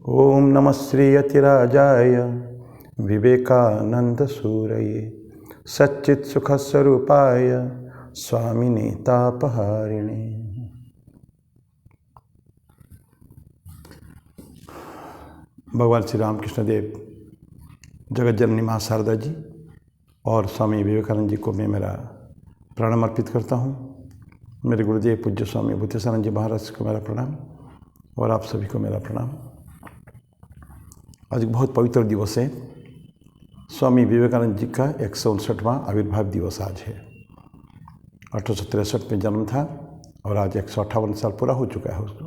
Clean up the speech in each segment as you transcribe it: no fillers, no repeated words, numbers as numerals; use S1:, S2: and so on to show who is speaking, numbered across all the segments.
S1: ओम नमः श्री यतिराजाय विवेकानंद सूरये सच्चित सुख स्वरूपाय स्वामिने तापहारिणे। भगवान श्री रामकृष्ण देव, जगत जननी माँ शारदा जी और स्वामी विवेकानंद जी को मैं मेरा प्रणाम अर्पित करता हूँ। मेरे गुरुदेव पूज्य स्वामी बुद्धेश्वरानंद जी महाराज को मेरा प्रणाम और आप सभी को मेरा प्रणाम। आज एक बहुत पवित्र दिवस है। स्वामी विवेकानंद जी का 159वां आविर्भाव दिवस आज है। 1863 में जन्म था और आज 158 साल पूरा हो चुका है उसको।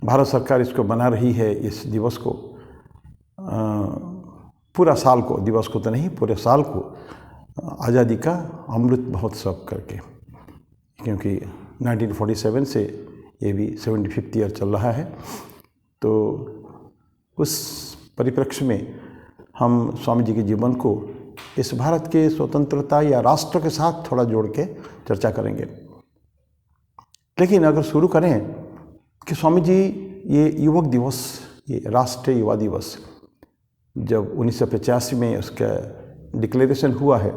S1: भारत सरकार इसको बना रही है, इस दिवस को, पूरा साल को, दिवस को तो नहीं, पूरे साल को आज़ादी का अमृत महोत्सव करके, क्योंकि 1947 से ये भी 75th ईयर चल रहा है। तो उस परिप्रेक्ष्य में हम स्वामी जी के जीवन को इस भारत के स्वतंत्रता या राष्ट्र के साथ थोड़ा जोड़ के चर्चा करेंगे। लेकिन अगर शुरू करें कि स्वामी जी ये युवक दिवस, ये राष्ट्रीय युवा दिवस, जब 1985 में उसका डिक्लेरेशन हुआ है,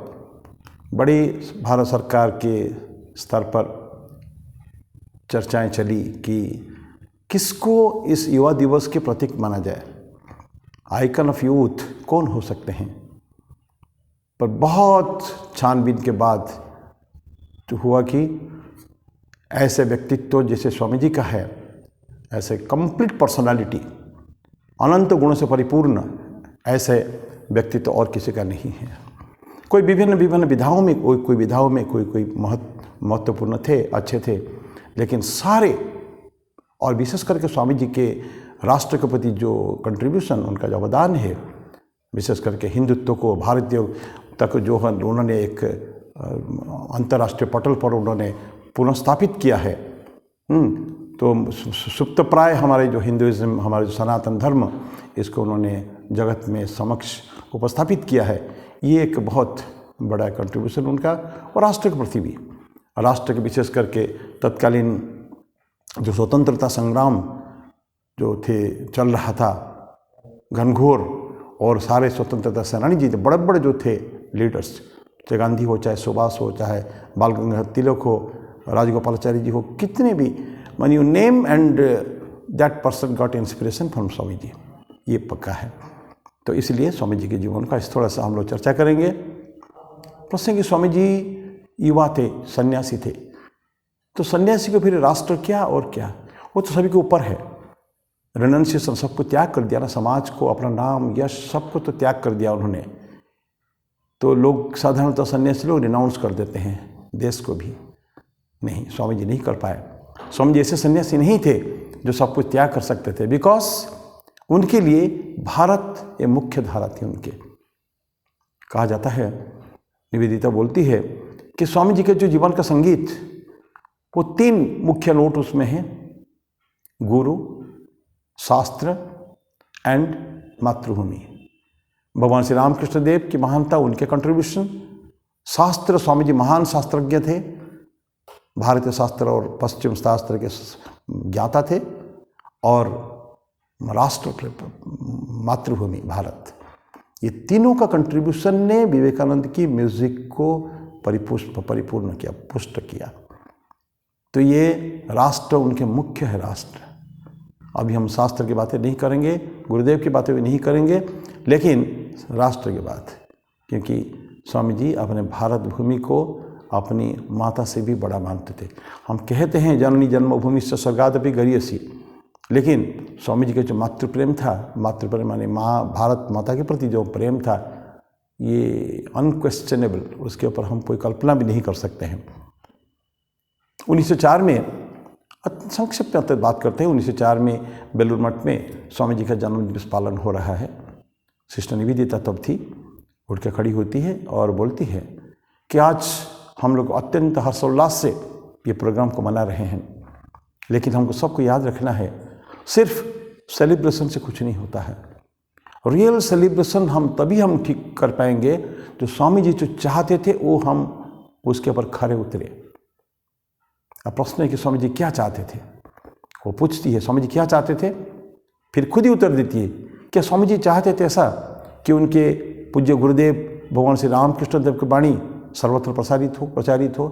S1: बड़ी भारत सरकार के स्तर पर चर्चाएं चली कि किसको इस युवा दिवस के प्रतीक माना जाए, आइकन ऑफ यूथ कौन हो सकते हैं। पर बहुत छानबीन के बाद तो हुआ कि ऐसे व्यक्तित्व जैसे स्वामी जी का है, ऐसे कंप्लीट पर्सनालिटी, अनंत गुणों से परिपूर्ण ऐसे व्यक्तित्व और किसी का नहीं है। कोई विभिन्न विधाओं में, कोई विधाओं में कोई महत्वपूर्ण थे, अच्छे थे, लेकिन सारे, और विशेष करके स्वामी जी के राष्ट्र के प्रति जो कंट्रीब्यूशन, उनका जो अवदान है, विशेष करके हिंदुत्व को भारतीय तक जो है उन्होंने एक अंतर्राष्ट्रीय पटल पर उन्होंने पुनर्स्थापित किया है। तो सुप्त प्राय हमारे जो हिंदुइज्म, हमारे जो सनातन धर्म, इसको उन्होंने जगत में समक्ष उपस्थापित किया है। ये एक बहुत बड़ा कंट्रीब्यूशन उनका, और राष्ट्र के प्रति भी, राष्ट्र के विशेष करके तत्कालीन जो स्वतंत्रता संग्राम जो थे, चल रहा था घनघोर, और सारे स्वतंत्रता सेनानी जी थे, बड़े बड़े जो थे लीडर्स, चाहे गांधी हो, चाहे सुभाष हो, चाहे बाल गंगाधर तिलक हो, राजगोपालाचारी जी हो, कितने भी, many you name and that person got inspiration from Swami ji, ये पक्का है। तो इसलिए स्वामी जी के जीवन का इस थोड़ा सा हम लोग चर्चा करेंगे। प्रश्न कि स्वामी जी युवा थे, सन्यासी थे, तो सन्यासी को फिर राष्ट्र क्या और क्या, वो तो सभी के ऊपर है। रेनन्सिएशन, सबको त्याग कर दिया ना, समाज को, अपना नाम, यश, सबको तो त्याग कर दिया उन्होंने। तो लोग साधारणतः सन्यासी लोग रिनाउंस कर देते हैं, देश को भी। नहीं, स्वामी जी नहीं कर पाए। स्वामी जी ऐसे सन्यासी नहीं थे जो सब कुछ त्याग कर सकते थे, बिकॉज उनके लिए भारत ये मुख्य धारा थी उनके। कहा जाता है, निवेदिता बोलती है कि स्वामी जी के जो जीवन का संगीत, वो 3 मुख्य नोट उसमें हैं: गुरु, शास्त्र एंड मातृभूमि। भगवान श्री रामकृष्ण देव की महानता, उनके कंट्रीब्यूशन। शास्त्र, स्वामी जी महान शास्त्रज्ञ थे, भारतीय शास्त्र और पश्चिम शास्त्र के ज्ञाता थे। और राष्ट्र, मातृभूमि भारत, ये तीनों का कंट्रीब्यूशन ने विवेकानंद की म्यूजिक को परिपूर्ण किया, पुष्ट किया। तो ये राष्ट्र उनके मुख्य है, राष्ट्र। अभी हम शास्त्र की बातें नहीं करेंगे, गुरुदेव की बातें भी नहीं करेंगे, लेकिन राष्ट्र की बात, क्योंकि स्वामी जी अपने भारत भूमि को अपनी माता से भी बड़ा मानते थे। हम कहते हैं जननी जन्मभूमि से स्वर्गादपि गरीयसी, लेकिन स्वामी जी का जो मातृप्रेम था, मातृप्रेम माने माँ, भारत माता के प्रति जो प्रेम था, ये अनक्वेश्चनेबल, उसके ऊपर हम कोई कल्पना भी नहीं कर सकते हैं। 1904 में, संक्षिप्त में बात करते हैं, 1904 में बेलूर मठ में स्वामी जी का जन्म दिवस पालन हो रहा है। सिस्टर निवेदिता तब थी, उठ के खड़ी होती है और बोलती है कि आज हम लोग अत्यंत हर्षोल्लास से ये प्रोग्राम को मना रहे हैं, लेकिन हमको सबको याद रखना है, सिर्फ सेलिब्रेशन से कुछ नहीं होता है। रियल सेलिब्रेशन हम तभी हम ठीक कर पाएंगे जो स्वामी जी जो चाहते थे वो हम उसके ऊपर खरे उतरे। अब प्रश्न है कि स्वामी जी क्या चाहते थे। वो पूछती है, स्वामी जी क्या चाहते थे? फिर खुद ही उत्तर देती है, क्या स्वामी जी चाहते थे ऐसा कि उनके पूज्य गुरुदेव भगवान श्री रामकृष्ण देव की वाणी सर्वत्र प्रचारित हो?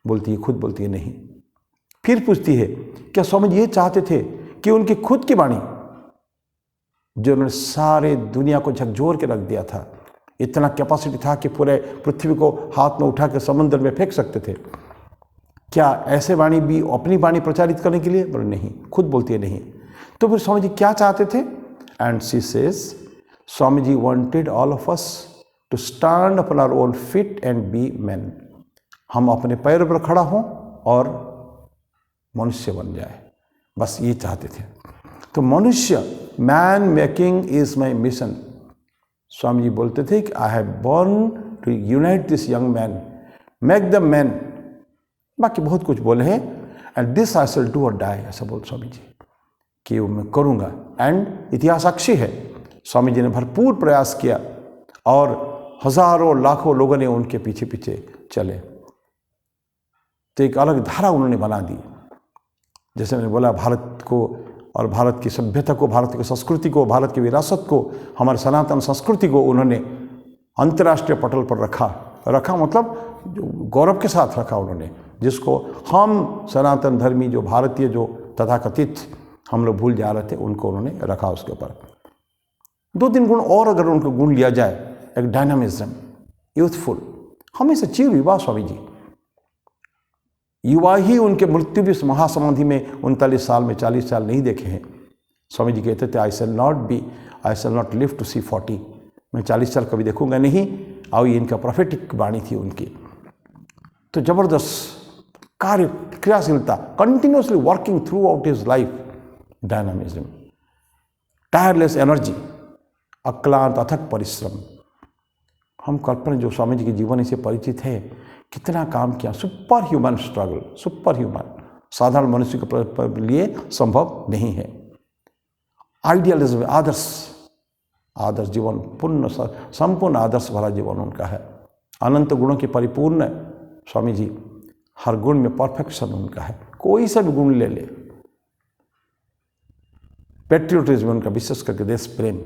S1: बोलती है, खुद बोलती है नहीं। फिर पूछती है, क्या स्वामी जी ये चाहते थे कि उनकी खुद की वाणी, जो उन्होंने सारे दुनिया को झकझोर के रख दिया था, इतना कैपेसिटी था कि पूरे पृथ्वी को हाथ में उठा के समुद्र में फेंक सकते थे, क्या ऐसे वाणी भी अपनी वाणी प्रचारित करने के लिए? बोले नहीं, खुद बोलती है नहीं। तो फिर स्वामी जी क्या चाहते थे? And she says, Swami ji wanted all of us to stand upon our own feet and be man. हम अपने पैरों पर खड़ा हों और मनुष्य बन जाए, बस ये चाहते थे। तो मनुष्य, man making is my mission. Swami ji बोलते थे कि I have born to unite this young man, make the man. बाकी बहुत कुछ बोले हैं, and this I shall do और डाई, ऐसा बोल स्वामी जी कि वो मैं करूँगा। एंड इतिहास साक्षी है, स्वामी जी ने भरपूर प्रयास किया और हजारों लाखों लोगों ने उनके पीछे पीछे चले। तो एक अलग धारा उन्होंने बना दी। जैसे मैंने बोला, भारत को और भारत की सभ्यता को, भारत की संस्कृति को, भारत की विरासत को, हमारे सनातन संस्कृति को उन्होंने अंतर्राष्ट्रीय पटल पर रखा मतलब जो गौरव के साथ रखा उन्होंने, जिसको हम सनातन धर्मी जो भारतीय जो तथाकथित हम लोग भूल जा रहे थे, उनको उन्होंने रखा उसके ऊपर। 2-3 गुण और अगर उनको गुण लिया जाए, एक डायनामिज्म, यूथफुल, हमेशा चिर युवा स्वामी जी, युवा ही उनके मृत्यु भी महासमाधि में 39 साल में 40 साल नहीं देखे हैं। स्वामी जी कहते थे, आई शैल नॉट लिव टू सी 40, मैं 40 साल कभी देखूंगा नहीं। और ये इनका प्रोफेटिक वाणी थी उनकी। तो जबरदस्त कार्य, क्रियाशीलता, continuously working throughout his life, dynamism, tireless energy, अक्लांत अथक परिश्रम। हम कल्पना जो स्वामी जी के जीवन से परिचित है, कितना काम किया, super human struggle, super human, साधारण मनुष्य के लिए संभव नहीं है। आइडियलिज्म, आदर्श जीवन, संपूर्ण आदर्श भरा जीवन उनका है। अनंत गुणों की परिपूर्ण स्वामी जी, हर गुण में परफेक्शन उनका है, कोई सा भी गुण ले ले। पेट्रियोटिज्म उनका, विशेष करके देश प्रेम,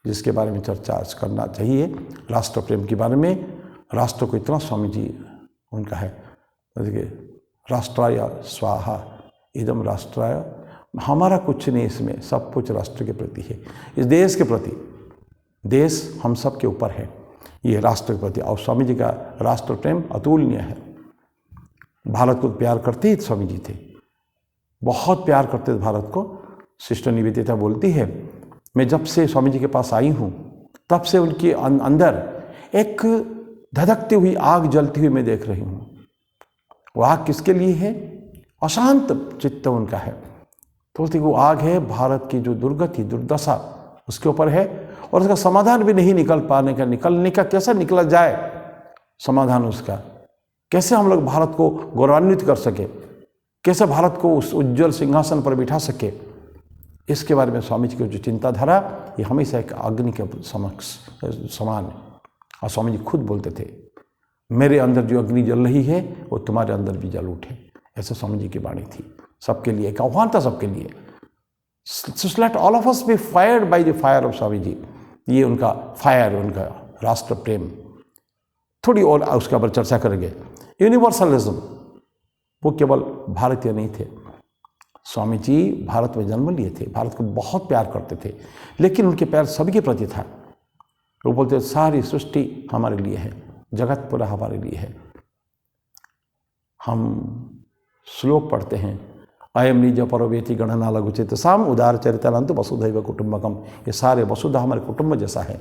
S1: जिसके बारे में चर्चा आज करना चाहिए, राष्ट्र प्रेम के बारे में। राष्ट्र को इतना स्वामी जी उनका है, देखिए, राष्ट्राय स्वाहा इदम राष्ट्राय, हमारा कुछ नहीं इसमें, सब कुछ राष्ट्र के प्रति है, इस देश के प्रति, देश हम सब के ऊपर है, ये राष्ट्र के प्रति। और स्वामी जी का राष्ट्र प्रेम अतुलनीय है। भारत को प्यार करते ही स्वामी जी थे, बहुत प्यार करते थे भारत को। सिस्टर निवेदिता बोलती है, मैं जब से स्वामी जी के पास आई हूँ, तब से उनके अंदर एक धधकती हुई आग जलती हुई मैं देख रही हूँ। वो आग किसके लिए है? अशांत चित्त उनका है। तो वो आग है भारत की जो दुर्गति, दुर्दशा उसके ऊपर है, और उसका समाधान भी नहीं निकलने का कैसे निकला जाए समाधान उसका, कैसे हम लोग भारत को गौरवान्वित कर सके, कैसे भारत को उस उज्जवल सिंहासन पर बिठा सके, इसके बारे में स्वामी जी की जो चिंताधारा, ये हमेशा एक अग्नि के समान है। और स्वामी जी खुद बोलते थे, मेरे अंदर जो अग्नि जल रही है वो तुम्हारे अंदर भी जल उठे, ऐसे स्वामी जी की वाणी थी। सबके लिए एक आह्वान था, सबके लिए, let all of us be fired by the fire of Swami ji. ये उनका फायर, उनका राष्ट्र प्रेम। थोड़ी और उसके ऊपर चर्चा करेंगे। यूनिवर्सलिज्म, वो केवल भारतीय नहीं थे। स्वामी जी भारत में जन्म लिए थे, भारत को बहुत प्यार करते थे, लेकिन उनके प्यार सभी के प्रति था। वो बोलते सारी सृष्टि हमारे लिए है, जगत पूरा हमारे लिए है। हम श्लोक पढ़ते हैं, अयम निज परोवेति गणना लघुचित साम उदार चरितानंत वसुधैव कुटुंबकम। ये सारे वसुधा हमारे कुटुंब जैसा है,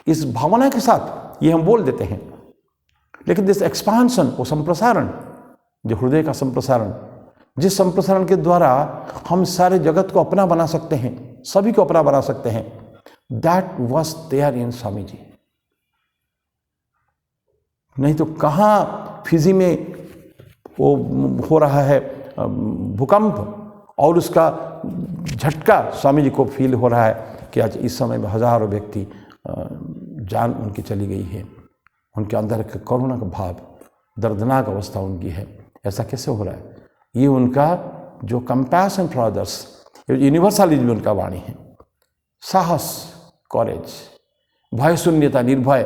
S1: इस भावना के साथ ये हम बोल देते हैं। लेकिन दिस एक्सपांशन, वो संप्रसारण, जो हृदय का संप्रसारण, जिस संप्रसारण के द्वारा हम सारे जगत को अपना बना सकते हैं, सभी को अपना बना सकते हैं, that was there in Swami ji. नहीं तो कहाँ फिजी में वो हो रहा है भूकंप, और उसका झटका स्वामी जी को फील हो रहा है कि आज इस समय में हजारों व्यक्ति जान उनकी चली गई है। उनके अंदर एक करुणा का भाव, दर्दनाक अवस्था उनकी है। ऐसा कैसे हो रहा है? ये उनका जो कंपैशन फॉर अदर्स, यूनिवर्सलिज्म उनका वाणी है। साहस, कॉरेज, भय शून्यता, निर्भय,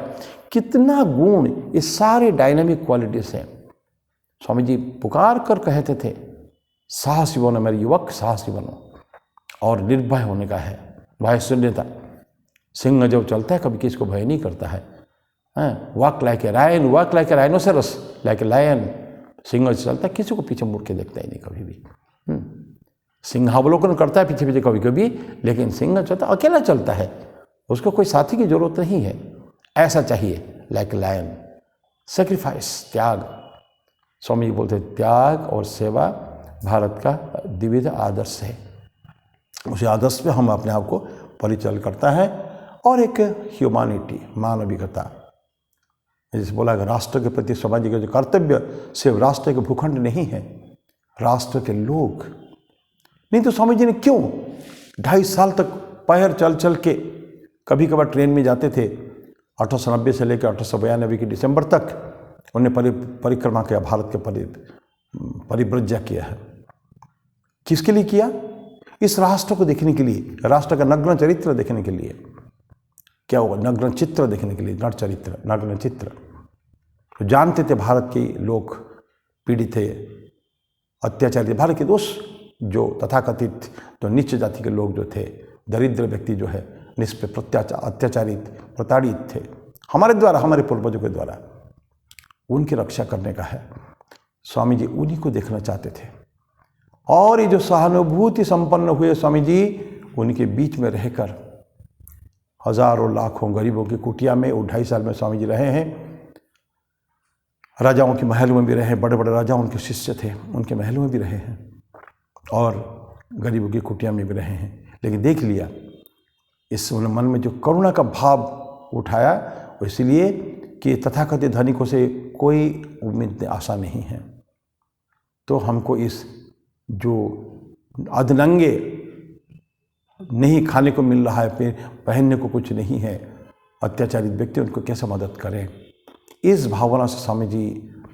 S1: कितना गुण, ये सारे डायनामिक क्वालिटीज हैं। स्वामी जी पुकार कर कहते थे साहसी बनो मेरे युवक, साहसी बनो, और निर्भय होने का है, भय शून्यता। सिंह जब चलता है कभी किसी को भय नहीं करता है। Walk like a lion, walk like a rhinoceros, like a lion. सिंह चलता है, किसी को पीछे मुड़ के देखता ही नहीं कभी भी। सिंहावलोकन करता है पीछे पीछे कभी कभी, लेकिन सिंह चलता अकेला चलता है, उसको कोई साथी की जरूरत नहीं है। ऐसा चाहिए, लाइक लायन। सेक्रीफाइस, त्याग। स्वामी जी बोलते त्याग और सेवा भारत का द्विविध आदर्श है। उसी आदर्श पे हम अपने आप को परिचालित करता है। और एक ह्यूमैनिटी, मानविकता, जैसे बोला कि राष्ट्र के प्रति समाज का जो कर्तव्य सिर्फ राष्ट्र के भूखंड नहीं है, राष्ट्र के लोग। नहीं तो स्वामी जी ने क्यों 2.5 साल तक पैर चल चल के, कभी कभार ट्रेन में जाते थे, 1890 से लेकर 1892 के दिसंबर तक उन्होंने परिक्रमा किया, भारत के परिव्रज्या किया है। किसके लिए किया? इस राष्ट्र को देखने के लिए, राष्ट्र का नग्न चरित्र देखने के लिए। क्या होगा? नग्न चित्र देखने के लिए, नट चरित्र, नग्न चित्र। तो जानते थे भारत के लोग पीड़ित थे, अत्याचारित, भारत के दोस्त जो तथाकथित जो नीच जाति के लोग जो थे, दरिद्र व्यक्ति जो है, निष्पे अत्याचारित, प्रताड़ित थे हमारे द्वारा, हमारे पूर्वजों के द्वारा, उनकी रक्षा करने का है। स्वामी जी उन्हीं को देखना चाहते थे। और ये जो सहानुभूति संपन्न हुए स्वामी जी, उनके बीच में रहकर हजारों लाखों गरीबों की कुटिया में 2.5 साल में स्वामी जी रहे हैं। राजाओं के महल में भी रहे, बड़े बड़े राजा उनके शिष्य थे, उनके महलों में भी रहे हैं, और गरीबों की कुटिया में भी रहे हैं। लेकिन देख लिया, इस मन में जो करुणा का भाव उठाया, इसलिए कि तथाकथित धनिकों से कोई उम्मीद आशा नहीं है। तो हमको इस जो अधनंगे नहीं खाने को मिल रहा है, फिर पहनने को कुछ नहीं है, अत्याचारित व्यक्ति, उनको कैसे मदद करें, इस भावना से स्वामी जी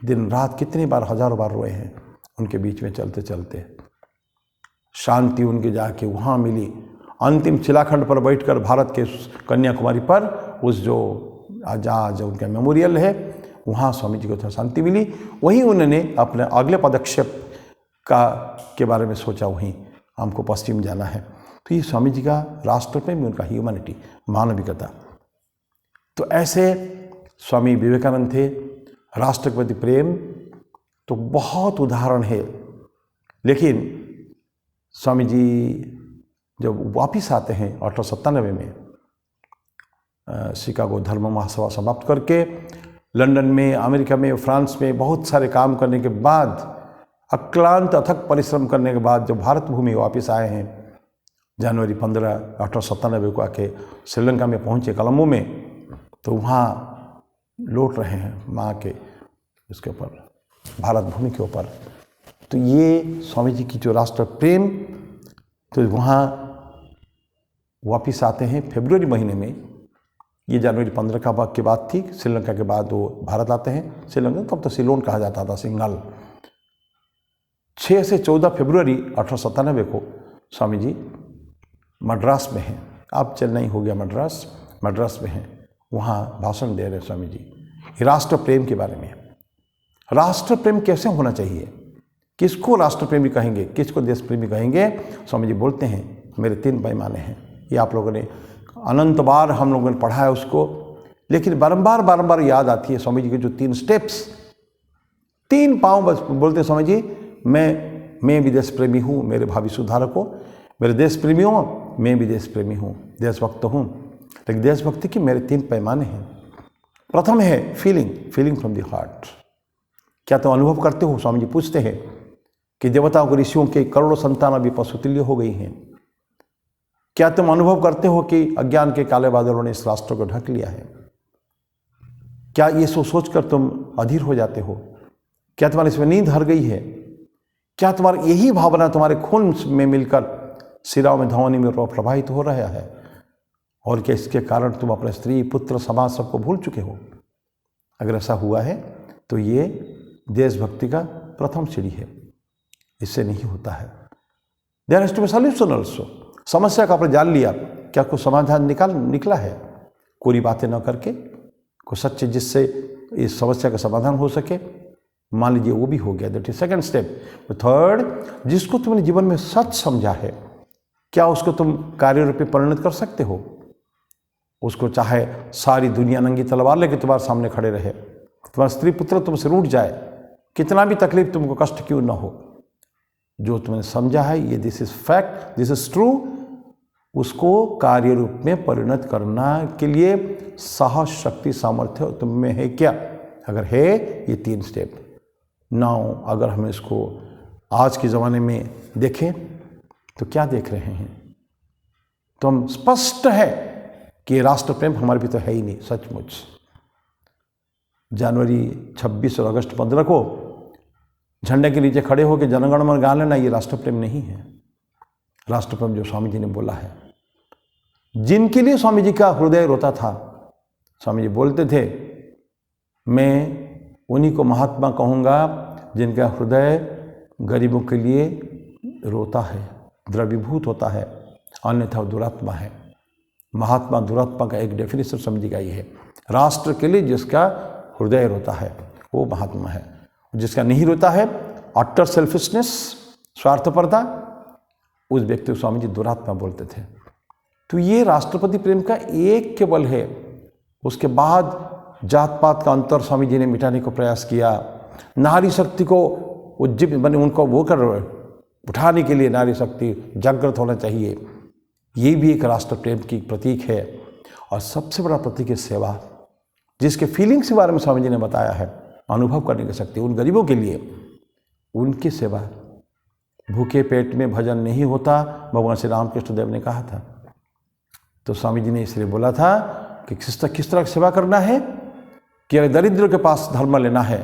S1: दिन रात कितनी बार, हजारों बार रोए हैं उनके बीच में चलते चलते। शांति उनके जाके वहाँ मिली, अंतिम शिलाखंड पर बैठकर भारत के कन्याकुमारी पर, उस जो आज उनका मेमोरियल है, वहाँ स्वामी जी को थोड़ा शांति मिली। वहीं उन्होंने अपने अगले पदक्षेप के बारे में सोचा, वहीं हमको पश्चिम जाना है। तो ये स्वामी जी का राष्ट्र प्रेम, उनका ह्यूमैनिटी, मानविकता। तो ऐसे स्वामी विवेकानंद थे। राष्ट्र के प्रति प्रेम तो बहुत उदाहरण है। लेकिन स्वामी जी जब वापिस आते हैं 1897 में, शिकागो धर्म महासभा समाप्त करके, लंदन में, अमेरिका में, फ्रांस में बहुत सारे काम करने के बाद, अक्लांत अथक परिश्रम करने के बाद जब भारत भूमि वापस आए हैं, जनवरी 15, 1897 को आके श्रीलंका में पहुँचे, कोलंबो में, तो वहाँ लौट रहे हैं माँ के उसके ऊपर, भारत भूमि के ऊपर। तो ये स्वामी जी की जो राष्ट्र प्रेम, तो वहाँ वापिस आते हैं फरवरी महीने में। ये जनवरी 15 की बात थी। श्रीलंका के बाद वो भारत आते हैं। श्रीलंका तब तो सिलोन कहा जाता था, सिंगल। 6 से 14 फरवरी 1897 को स्वामी जी मद्रास में हैं। अब चेन्नई हो गया मद्रास में हैं, वहाँ भाषण दे रहे स्वामी जी राष्ट्र प्रेम के बारे में। राष्ट्र प्रेम कैसे होना चाहिए, किसको राष्ट्र प्रेमी कहेंगे, किसको देश प्रेमी कहेंगे? स्वामी जी बोलते हैं मेरे 3 पैमाने हैं। ये आप लोगों ने अनंत बार हम लोगों ने पढ़ा है उसको, लेकिन बारंबार याद आती है स्वामी जी के जो 3 स्टेप्स, 3 पाँव। बस बोलते हैं स्वामी जी, मैं भी देश प्रेमी हूँ, मेरे भावी सुधारकों, मेरे देश प्रेमियों, मैं भी देश प्रेमी हूँ, देशभक्त हूँ। लेकिन देशभक्ति की मेरे 3 पैमाने हैं। प्रथम है फीलिंग फ्रॉम द हार्ट। क्या तुम अनुभव करते हो? स्वामी जी पूछते हैं कि देवताओं के, ऋषियों के करोड़ों संतान अभी पशुतुल्य हो गई हैं। क्या तुम अनुभव करते हो कि अज्ञान के काले बादलों ने इस राष्ट्र को ढक लिया है? क्या ये सोचकर तुम अधीर हो जाते हो? क्या तुम्हारी इसमें नींद हर गई है? क्या तुम्हारी यही भावना तुम्हारे खून में मिलकर सिराओं में, धमनी में प्रवाहित हो रहा है? और क्या इसके कारण तुम अपने स्त्री, पुत्र, समाज सबको भूल चुके हो? अगर ऐसा हुआ है तो ये देशभक्ति का प्रथम सीढ़ी है। इससे नहीं होता है। There has to be solution also. समस्या का आपने जान लिया, क्या कोई समाधान निकला है? कोई बातें न करके कोई सच्चे जिससे इस समस्या का समाधान हो सके, मान लीजिए वो भी हो गया, that is second step. Third, जिसको तुमने जीवन में सच समझा है, क्या उसको तुम कार्य रूप में परिणत कर सकते हो? उसको चाहे सारी दुनिया नंगी तलवार लेके तुम्हारे सामने खड़े रहे, तुम्हारा स्त्री पुत्र तुमसे रूठ जाए, कितना भी तकलीफ तुमको कष्ट क्यों न हो, जो तुमने समझा है ये this is fact, this is true, उसको कार्य रूप में परिणत करना के लिए साहस, शक्ति, सामर्थ्य तुम में है क्या? अगर है ये 3 स्टेप। नाउ अगर हम इसको आज के ज़माने में देखें तो क्या देख रहे हैं? तो हम स्पष्ट है कि राष्ट्र प्रेम हमारे भी तो है ही नहीं सचमुच। जनवरी 26 और अगस्त 15 को झंडे के नीचे खड़े होकर जनगण मन गा लेना, ये राष्ट्र प्रेम नहीं है। राष्ट्र प्रेम जो स्वामी जी ने बोला है, जिनके लिए स्वामी जी का हृदय रोता था, स्वामी जी बोलते थे मैं उन्हीं को महात्मा कहूँगा जिनका हृदय गरीबों के लिए रोता है, द्रवीभूत होता है, अन्यथा दुरात्मा है। महात्मा दुरात्मा का एक डेफिनेशन समझी गई है। राष्ट्र के लिए जिसका हृदय रोता है वो महात्मा है, जिसका नहीं रोता है, अटर सेल्फिशनेस, स्वार्थपरता, उस व्यक्ति को स्वामी जी दुरात्मा बोलते थे। तो ये राष्ट्रपति प्रेम का एक केवल है। उसके बाद जात पात का अंतर स्वामी जी ने मिटाने को प्रयास किया। नारी शक्ति को उज्जीवित बने, उनको वो कर उठाने के लिए नारी शक्ति जागृत होना चाहिए। ये भी एक राष्ट्र प्रेम की प्रतीक है। और सबसे बड़ा प्रतीक है सेवा, जिसके फीलिंग्स के बारे में स्वामी जी ने बताया है, अनुभव करने की शक्ति। उन गरीबों के लिए उनकी सेवा, भूखे पेट में भजन नहीं होता, भगवान श्री रामकृष्ण देव ने कहा था। तो स्वामी जी ने इसलिए बोला था कि किस तरह की सेवा करना है कि अगर दरिद्र के पास धर्म लेना है,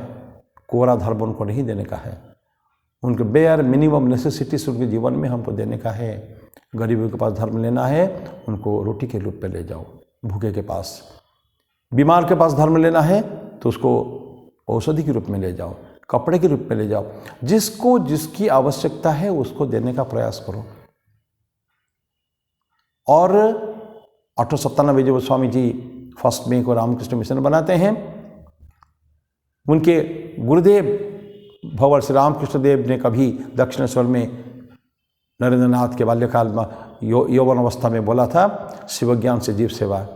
S1: कोरा धर्म उनको नहीं देने का है, उनके बेयर मिनिमम नेसेसिटीज उनके जीवन में हमको देने का है। गरीबों के पास धर्म लेना है, उनको रोटी के रूप में ले जाओ, भूखे के पास। बीमार के पास धर्म लेना है तो उसको औषधि के रूप में ले जाओ, कपड़े के रूप में ले जाओ। जिसको जिसकी आवश्यकता है उसको देने का प्रयास करो। और 1897 जब स्वामी जी 1 मई को रामकृष्ण मिशन बनाते हैं, उनके गुरुदेव भगवान श्री रामकृष्ण देव ने कभी दक्षिणेश्वर में नरेंद्र नाथ के बाल्यकाल में यौवन अवस्था में बोला था, शिव ज्ञान से जीव सेवा।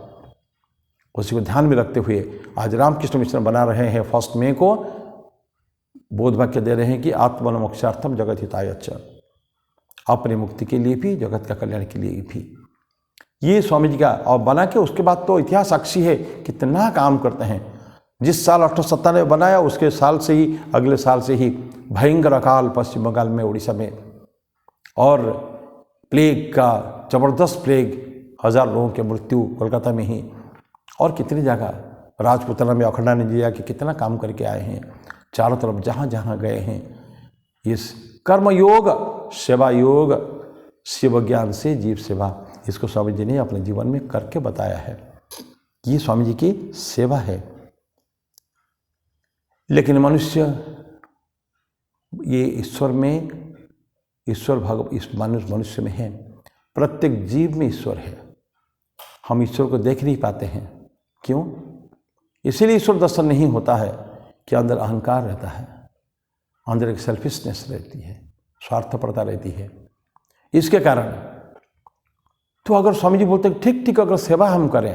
S1: उसी को ध्यान में रखते हुए आज रामकृष्ण मिशन बना रहे हैं। 1 मई को बोध वाक्य दे रहे हैं कि आत्मन मोक्षार्थम जगत हिताय च, अपनी मुक्ति के लिए भी, जगत का कल्याण के लिए भी। ये स्वामी जी का और बना के उसके बाद तो इतिहास साक्षी है कितना काम करते हैं। जिस साल 1897 बनाया उसके साल से ही, अगले साल से ही भयंकर अकाल पश्चिम बंगाल में, उड़ीसा में, और प्लेग का जबरदस्त प्लेग, 1000 लोगों की मृत्यु कोलकाता में ही, और कितनी जगह राजपुतना में अखंडानंद जी के कितना काम करके आए हैं। चारों तरफ जहाँ जहाँ गए हैं, इस कर्म योग, सेवा योग, शिव ज्ञान से जीव सेवा, इसको स्वामी जी ने अपने जीवन में करके बताया है। ये स्वामी जी की सेवा है। लेकिन मनुष्य, ये ईश्वर में, ईश्वर भगवान इस मनुष्य में है, प्रत्येक जीव में ईश्वर है। हम ईश्वर को देख नहीं पाते हैं। क्यों? इसीलिए ईश्वर दर्शन नहीं होता है कि अंदर अहंकार रहता है, अंदर एक सेल्फिशनेस रहती है, स्वार्थपरता रहती है। इसके कारण तो अगर स्वामी जी बोलते हैं ठीक ठीक अगर सेवा हम करें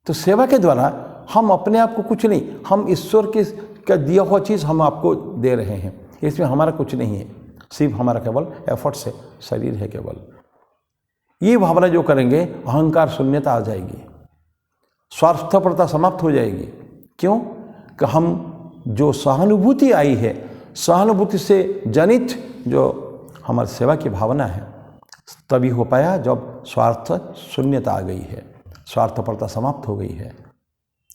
S1: तो सेवा के द्वारा हम अपने आप को कुछ नहीं, हम ईश्वर के का दिया हुआ चीज़ हम आपको दे रहे हैं। इसमें हमारा कुछ नहीं है, सिर्फ हमारा केवल एफर्ट्स है, शरीर है केवल। ये भावना जो करेंगे, अहंकार शून्यता आ जाएगी, स्वार्थपरता समाप्त हो जाएगी। क्यों? कि हम जो सहानुभूति आई है, सहानुभूति से जनित जो हमारी सेवा की भावना है, तभी हो पाया जब स्वार्थ शून्यता आ गई है, स्वार्थपरता समाप्त हो गई है।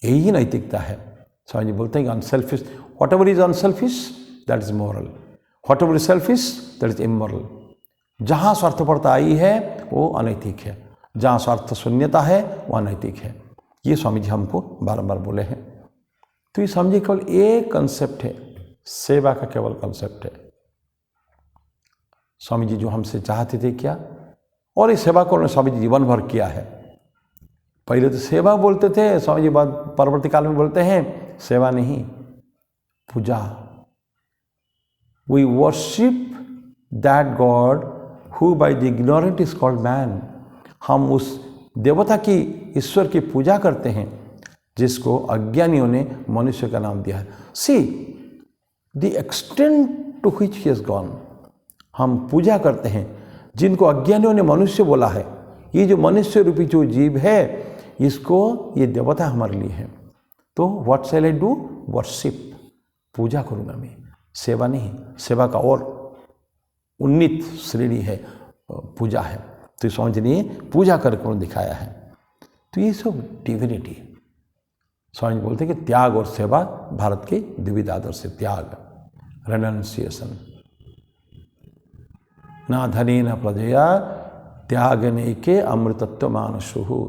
S1: यही नैतिकता है। स्वामी जी बोलते हैं कि unselfish, what ever is unselfish that is moral, what ever is selfish that is immoral. जहाँ स्वार्थपरता आई है वो अनैतिक है, जहाँ स्वार्थ शून्यता है वो अनैतिक है। ये स्वामी जी हमको बारंबार बोले हैं। तो ये स्वामी जी केवल एक कंसेप्ट है, सेवा का केवल कंसेप्ट है। स्वामी जी जो हमसे चाहते थे क्या, और इस सेवा को उन्होंने स्वामी जी जीवन भर किया है। पहले तो सेवा बोलते थे, स्वामी जी बाद परवर्ती काल में बोलते हैं सेवा नहीं, पूजा। We worship that God who by the ignorant is called man. हम उस देवता की, ईश्वर की पूजा करते हैं जिसको अज्ञानियों ने मनुष्य का नाम दिया है। See the extent to which he has gone. हम पूजा करते हैं जिनको अज्ञानियों ने मनुष्य बोला है। ये जो मनुष्य रूपी जो जीव है, इसको ये देवता हमारे लिए है। तो what shall I do? Worship, पूजा करूँगा मैं, सेवा नहीं। सेवा का और उन्नीत श्रेणी है, पूजा है। तो स्वामी ने पूजा करके उन्होंने दिखाया है। तो ये सब डिविनिटी। स्वामी बोलते हैं कि त्याग और सेवा भारत के द्विविध आदर्श से, त्याग, रेनन्सिएशन, ना धने न प्रजया त्यागने के अमृतत्व मानसुहु।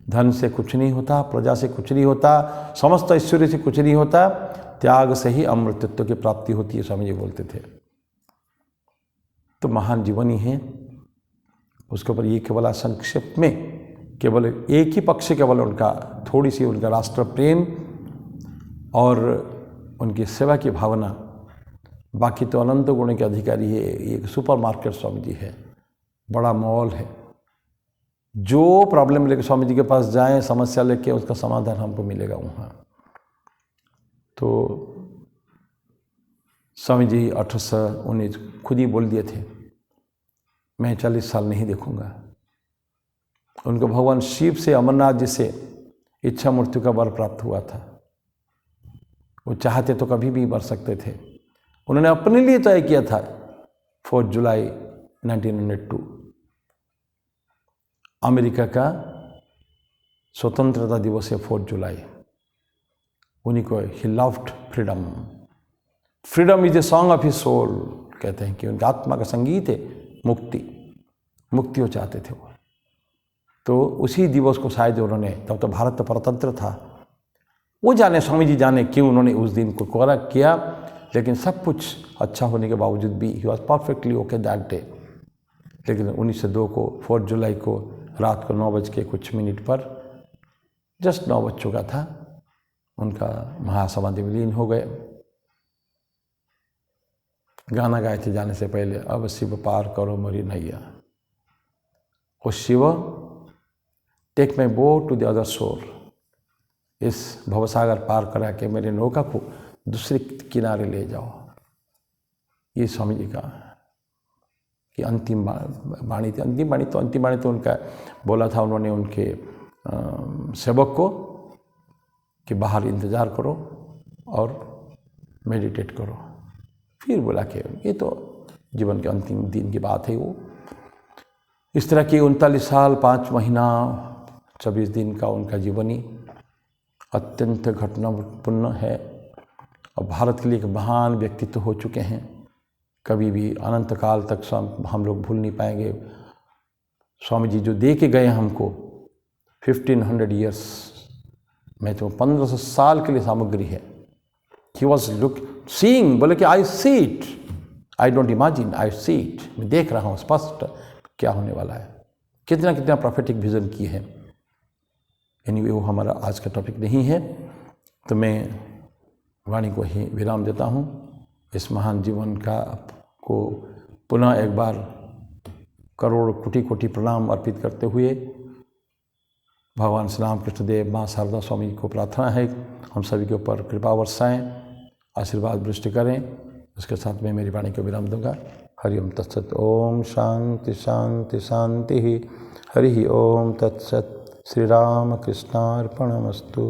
S1: धन से कुछ नहीं होता, प्रजा से कुछ नहीं होता, समस्त ऐश्वर्य से कुछ नहीं होता, त्याग से ही अमृतत्व की प्राप्ति होती है, स्वामी जी बोलते थे। तो महान जीवनी है, उसके ऊपर ये केवल संक्षेप में केवल एक ही पक्ष, केवल उनका थोड़ी सी उनका राष्ट्र प्रेम और उनकी सेवा की भावना। बाकी तो अनंत गुण के अधिकारी है। एक सुपर मार्केट स्वामी जी है, बड़ा मॉल है। जो प्रॉब्लम लेके स्वामी जी के पास जाएं, समस्या लेके, उसका समाधान हमको मिलेगा वहाँ। तो स्वामी जी 1819 खुद ही बोल दिए थे, मैं 40 साल नहीं देखूंगा। उनको भगवान शिव से, अमरनाथ जी से इच्छा मृत्यु का वर प्राप्त हुआ था। वो चाहते तो कभी भी मर सकते थे। उन्होंने अपने लिए तय किया था 4 जुलाई 1902 अमेरिका का स्वतंत्रता दिवस है, 4 जुलाई। उन्हीं को ही loved freedom. Freedom is a song of his soul, कहते हैं कि उनकी आत्मा का संगीत है मुक्ति। मुक्ति वो चाहते थे वो। तो उसी दिवस को शायद उन्होंने, तब तो भारत तो परतंत्र था, वो जाने, स्वामी जी जाने क्यों उन्होंने उस दिन को कोरा किया। लेकिन सब कुछ अच्छा होने के बावजूद भी he was perfectly okay that day. लेकिन 1902 को 4 जुलाई को रात को 9:00 पर, जस्ट 9 बज चुका था, उनका महासमाधि में लीन हो गए। गाना गाए थे जाने से पहले, अब शिव पार करो मोरी नैया। O Shiv take my boat to the other shore. इस भवसागर पार करा के मेरे नौका को दूसरे किनारे ले जाओ। ये स्वामी जी का कि अंतिम वाणी थी। अंतिम वाणी तो उनका बोला था उन्होंने उनके सेवक को कि बाहर इंतज़ार करो और मेडिटेट करो। फिर बोला कि ये तो जीवन के अंतिम दिन की बात है। वो इस तरह की 39 साल 5 महीना 26 दिन का उनका जीवनी अत्यंत घटनापूर्ण है और भारत के लिए एक महान व्यक्तित्व हो चुके हैं। कभी भी अनंत काल तक हम लोग भूल नहीं पाएंगे। स्वामी जी जो दे के गए हमको 1500 ईयर्स में, तो 1500 साल के लिए सामग्री है। ही वॉज लुक सीइंग, बोले कि I see it, I don't imagine, I see it. मैं देख रहा हूँ स्पष्ट क्या होने वाला है। कितना प्रोफेटिक विजन की है। एनीवे वो हमारा आज का टॉपिक नहीं है, तो मैं वाणी को ही विराम देता हूँ। इस महान जीवन को पुनः एक बार करोड़ कोटि प्रणाम अर्पित करते हुए भगवान श्री राम कृष्ण देव, माँ शारदा स्वामी जी को प्रार्थना है हम सभी के ऊपर कृपा वर्षाएं, आशीर्वाद वृष्टि करें। उसके साथ मैं मेरी वाणी को विराम दूंगा। हरि ओम तत्सत। ओम शांति शांति शांति। हरि ओम तत्सत। श्री राम कृष्णार्पणमस्तु।